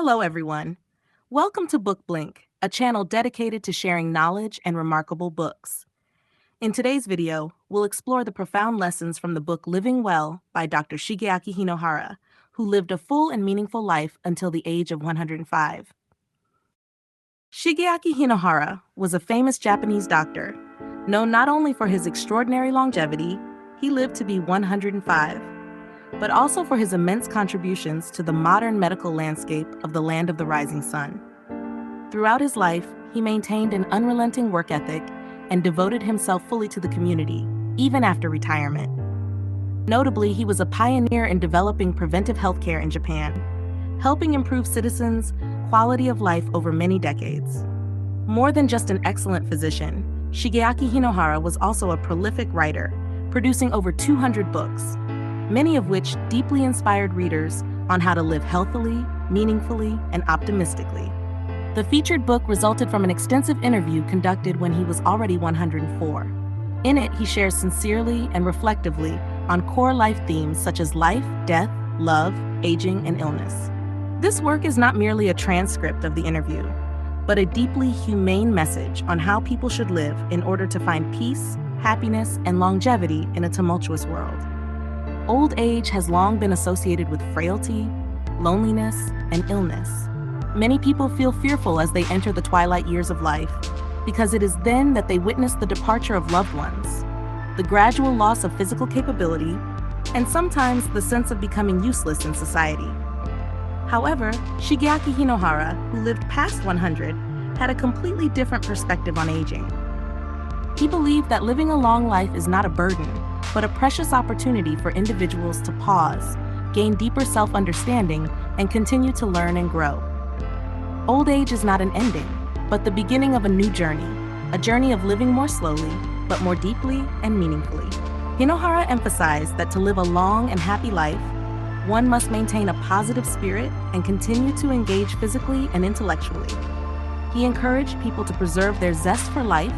Hello, everyone. Welcome to Book Blink, a channel dedicated to sharing knowledge and remarkable books. In today's video, we'll explore the profound lessons from the book Living Well by Dr. Shigeaki Hinohara, who lived a full and meaningful life until the age of 105. Shigeaki Hinohara was a famous Japanese doctor, known not only for his extraordinary longevity, he lived to be 105, but also for his immense contributions to the modern medical landscape of the land of the rising sun. Throughout his life, he maintained an unrelenting work ethic and devoted himself fully to the community, even after retirement. Notably, he was a pioneer in developing preventive healthcare in Japan, helping improve citizens' quality of life over many decades. More than just an excellent physician, Shigeaki Hinohara was also a prolific writer, producing over 200 books, many of which deeply inspired readers on how to live healthily, meaningfully, and optimistically. The featured book resulted from an extensive interview conducted when he was already 104. In it, he shares sincerely and reflectively on core life themes such as life, death, love, aging, and illness. This work is not merely a transcript of the interview, but a deeply humane message on how people should live in order to find peace, happiness, and longevity in a tumultuous world. Old age has long been associated with frailty, loneliness, and illness. Many people feel fearful as they enter the twilight years of life because it is then that they witness the departure of loved ones, the gradual loss of physical capability, and sometimes the sense of becoming useless in society. However, Shigeaki Hinohara, who lived past 100, had a completely different perspective on aging. He believed that living a long life is not a burden, but a precious opportunity for individuals to pause, gain deeper self-understanding, and continue to learn and grow. Old age is not an ending, but the beginning of a new journey, a journey of living more slowly, but more deeply and meaningfully. Hinohara emphasized that to live a long and happy life, one must maintain a positive spirit and continue to engage physically and intellectually. He encouraged people to preserve their zest for life,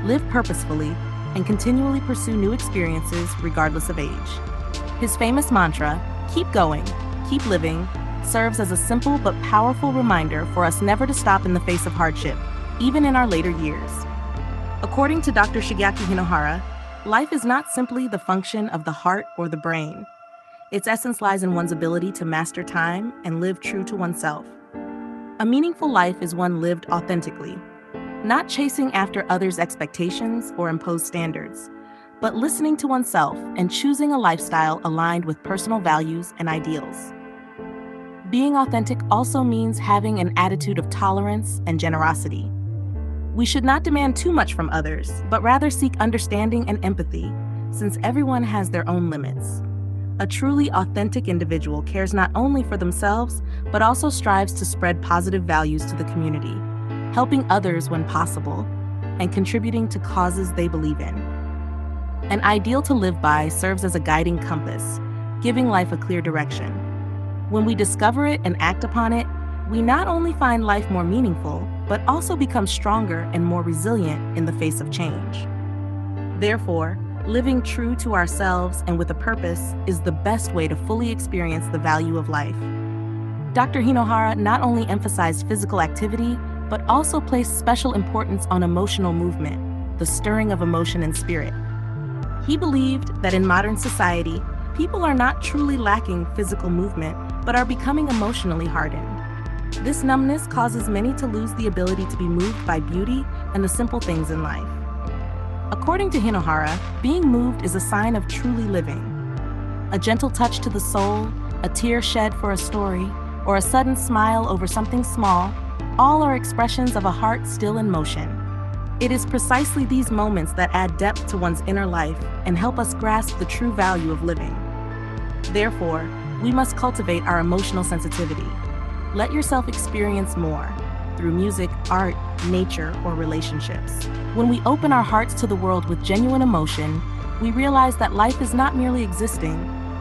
live purposefully, and continually pursue new experiences regardless of age. His famous mantra, "Keep going, keep living," serves as a simple but powerful reminder for us never to stop in the face of hardship, even in our later years. According to Dr. Shigeaki Hinohara, life is not simply the function of the heart or the brain. Its essence lies in one's ability to master time and live true to oneself. A meaningful life is one lived authentically, not chasing after others' expectations or imposed standards, but listening to oneself and choosing a lifestyle aligned with personal values and ideals. Being authentic also means having an attitude of tolerance and generosity. We should not demand too much from others, but rather seek understanding and empathy, since everyone has their own limits. A truly authentic individual cares not only for themselves, but also strives to spread positive values to the community, helping others when possible, and contributing to causes they believe in. An ideal to live by serves as a guiding compass, giving life a clear direction. When we discover it and act upon it, we not only find life more meaningful, but also become stronger and more resilient in the face of change. Therefore, living true to ourselves and with a purpose is the best way to fully experience the value of life. Dr. Hinohara not only emphasized physical activity, but also placed special importance on emotional movement, the stirring of emotion and spirit. He believed that in modern society, people are not truly lacking physical movement, but are becoming emotionally hardened. This numbness causes many to lose the ability to be moved by beauty and the simple things in life. According to Hinohara, being moved is a sign of truly living. A gentle touch to the soul, a tear shed for a story, or a sudden smile over something small, all are expressions of a heart still in motion. It is precisely these moments that add depth to one's inner life and help us grasp the true value of living. Therefore, we must cultivate our emotional sensitivity. Let yourself experience more through music, art, nature, or relationships. When we open our hearts to the world with genuine emotion, we realize that life is not merely existing,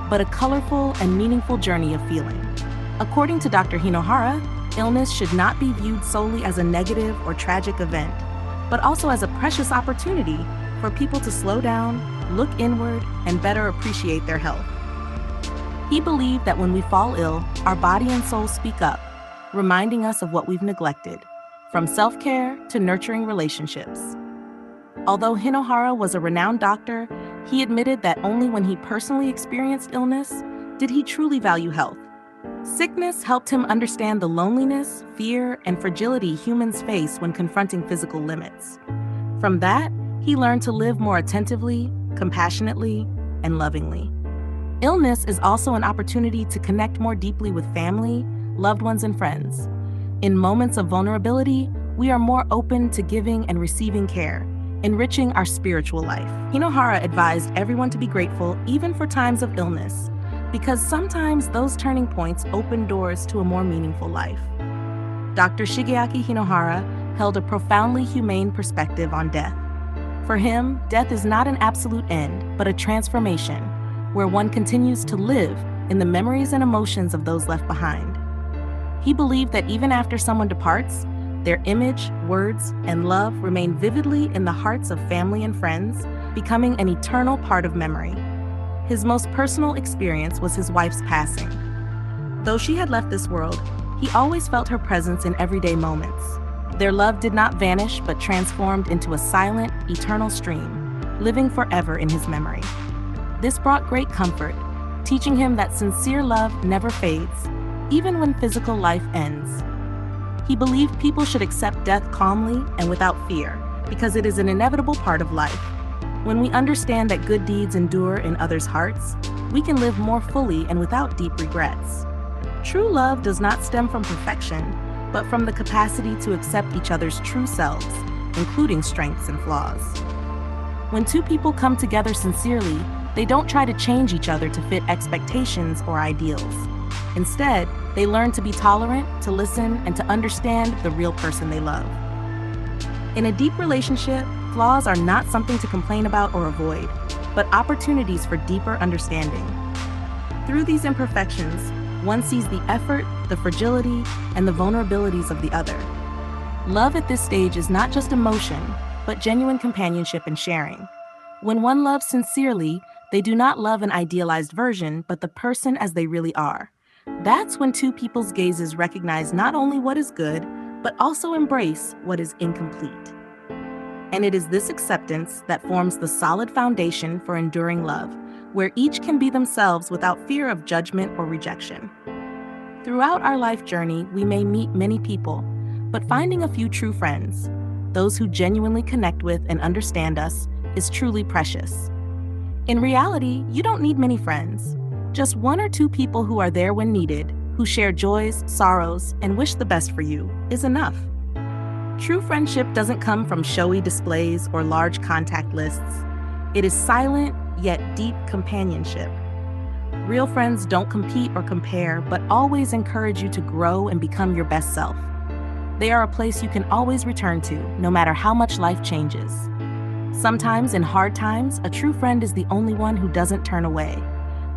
but a colorful and meaningful journey of feeling. According to Dr. Hinohara, illness should not be viewed solely as a negative or tragic event, but also as a precious opportunity for people to slow down, look inward, and better appreciate their health. He believed that when we fall ill, our body and soul speak up, reminding us of what we've neglected, from self-care to nurturing relationships. Although Hinohara was a renowned doctor, he admitted that only when he personally experienced illness did he truly value health. Sickness helped him understand the loneliness, fear, and fragility humans face when confronting physical limits. From that, he learned to live more attentively, compassionately, and lovingly. Illness is also an opportunity to connect more deeply with family, loved ones, and friends. In moments of vulnerability, we are more open to giving and receiving care, enriching our spiritual life. Hinohara advised everyone to be grateful even for times of illness, because sometimes those turning points open doors to a more meaningful life. Dr. Shigeaki Hinohara held a profoundly humane perspective on death. For him, death is not an absolute end, but a transformation, where one continues to live in the memories and emotions of those left behind. He believed that even after someone departs, their image, words, and love remain vividly in the hearts of family and friends, becoming an eternal part of memory. His most personal experience was his wife's passing. Though she had left this world, he always felt her presence in everyday moments. Their love did not vanish, but transformed into a silent, eternal stream, living forever in his memory. This brought great comfort, teaching him that sincere love never fades, even when physical life ends. He believed people should accept death calmly and without fear, because it is an inevitable part of life. When we understand that good deeds endure in others' hearts, we can live more fully and without deep regrets. True love does not stem from perfection, but from the capacity to accept each other's true selves, including strengths and flaws. When two people come together sincerely, they don't try to change each other to fit expectations or ideals. Instead, they learn to be tolerant, to listen, and to understand the real person they love. In a deep relationship, flaws are not something to complain about or avoid, but opportunities for deeper understanding. Through these imperfections, one sees the effort, the fragility, and the vulnerabilities of the other. Love at this stage is not just emotion, but genuine companionship and sharing. When one loves sincerely, they do not love an idealized version, but the person as they really are. That's when two people's gazes recognize not only what is good, but also embrace what is incomplete. And it is this acceptance that forms the solid foundation for enduring love, where each can be themselves without fear of judgment or rejection. Throughout our life journey, we may meet many people, but finding a few true friends, those who genuinely connect with and understand us, is truly precious. In reality, you don't need many friends. Just one or two people who are there when needed, who share joys, sorrows, and wish the best for you, is enough. True friendship doesn't come from showy displays or large contact lists. It is silent, yet deep companionship. Real friends don't compete or compare, but always encourage you to grow and become your best self. They are a place you can always return to, no matter how much life changes. Sometimes in hard times, a true friend is the only one who doesn't turn away.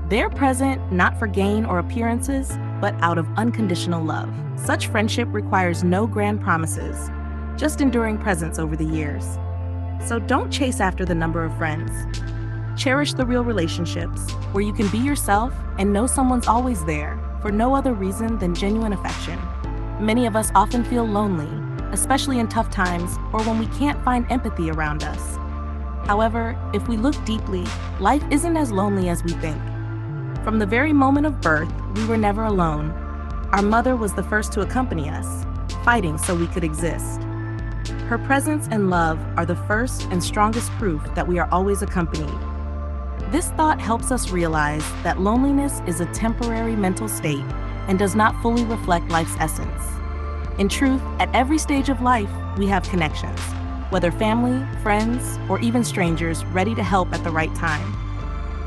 They're present not for gain or appearances, but out of unconditional love. Such friendship requires no grand promises, just enduring presence over the years. So don't chase after the number of friends. Cherish the real relationships, where you can be yourself and know someone's always there, for no other reason than genuine affection. Many of us often feel lonely, especially in tough times or when we can't find empathy around us. However, if we look deeply, life isn't as lonely as we think. From the very moment of birth, we were never alone. Our mother was the first to accompany us, fighting so we could exist. Her presence and love are the first and strongest proof that we are always accompanied. This thought helps us realize that loneliness is a temporary mental state and does not fully reflect life's essence. In truth, at every stage of life, we have connections, whether family, friends, or even strangers ready to help at the right time.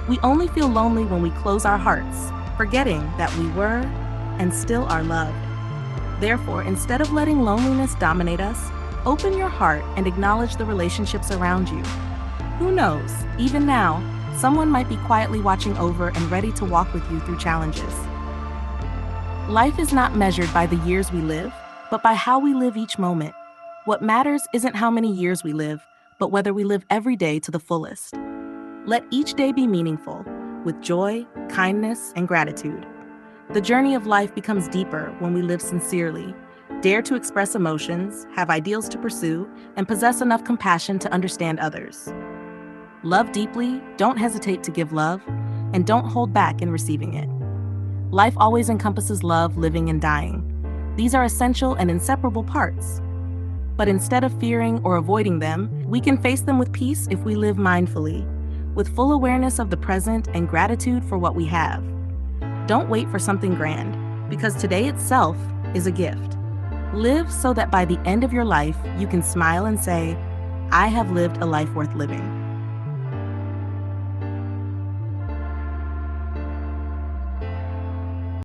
We only feel lonely when we close our hearts, forgetting that we were and still are loved. Therefore, instead of letting loneliness dominate us, open your heart and acknowledge the relationships around you. Who knows, even now, someone might be quietly watching over and ready to walk with you through challenges. Life is not measured by the years we live, but by how we live each moment. What matters isn't how many years we live, but whether we live every day to the fullest. Let each day be meaningful, with joy, kindness, and gratitude. The journey of life becomes deeper when we live sincerely, dare to express emotions, have ideals to pursue, and possess enough compassion to understand others. Love deeply, don't hesitate to give love, and don't hold back in receiving it. Life always encompasses love, living, and dying. These are essential and inseparable parts. But instead of fearing or avoiding them, we can face them with peace if we live mindfully, with full awareness of the present and gratitude for what we have. Don't wait for something grand, because today itself is a gift. Live so that by the end of your life, you can smile and say, I have lived a life worth living.